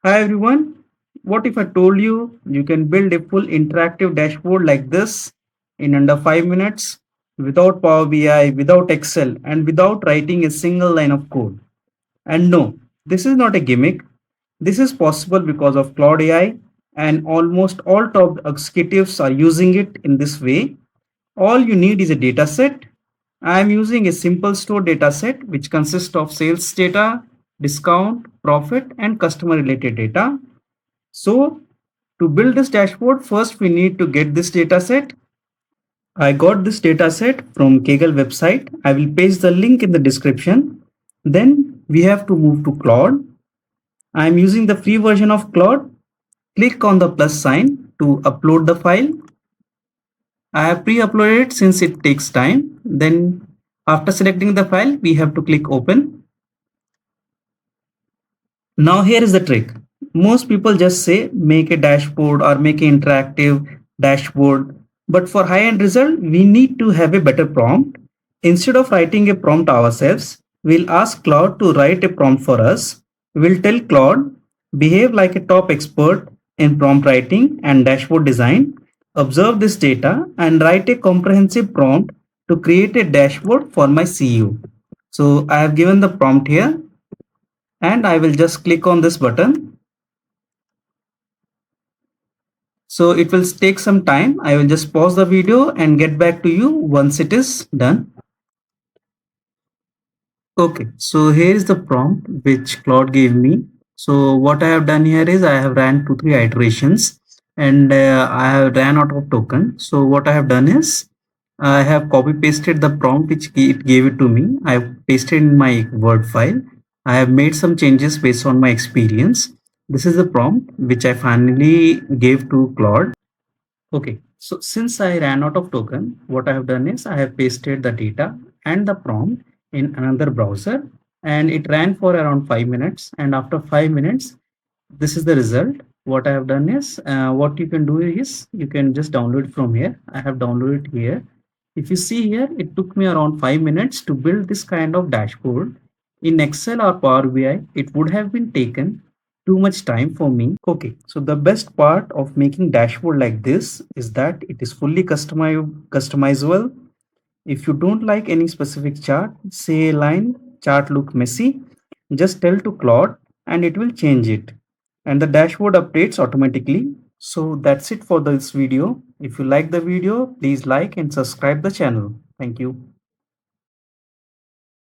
Hi everyone. What if I told you you can build a full interactive dashboard like this in under 5 minutes without Power BI, without Excel, and without writing a single line of code? And no, this is not a gimmick. This is possible because of Claude AI, and almost all top executives are using it in this way. All you need is a data set. I am using a simple store data set which consists of sales data, discount, profit, and customer related data. So to build this dashboard, first we need to get this data set. I got this data set from Kaggle website. I will paste the link in the description. Then we have to move to Claude. I am using the free version of Claude. Click on the plus sign to upload the file. I have pre-uploaded it since it takes time. Then after selecting the file, we have to click open. Now here is the trick. Most people just say make a dashboard or make an interactive dashboard. But for high-end result, we need to have a better prompt. Instead of writing a prompt ourselves, we'll ask Claude to write a prompt for us. We'll tell Claude, behave like a top expert in prompt writing and dashboard design. Observe this data and write a comprehensive prompt to create a dashboard for my CEO. So I have given the prompt here and I will just click on this button. So it will take some time. I will just pause the video and get back to you once it is done. Okay, so here is the prompt which Claude gave me. So what I have done here is I have ran 2-3 iterations and I have ran out of token. So what I have done is I have copy pasted the prompt which it gave it to me. I have pasted in my Word file. I have made some changes based on my experience. This is the prompt which I finally gave to Claude. Okay, so since I ran out of token, what I have done is I have pasted the data and the prompt in another browser and it ran for around 5 minutes. And after 5 minutes, this is the result. What I have done is what you can do is you can just download from here. I have downloaded here. If you see here, it took me around 5 minutes to build this kind of dashboard. In Excel or Power BI, it would have been taken too much time for me. Okay, so the best part of making dashboard like this is that it is fully customizable. If you don't like any specific chart, say a line chart look messy, just tell to Claude and it will change it. And the dashboard updates automatically. So that's it for this video. If you like the video, please like and subscribe the channel. Thank you.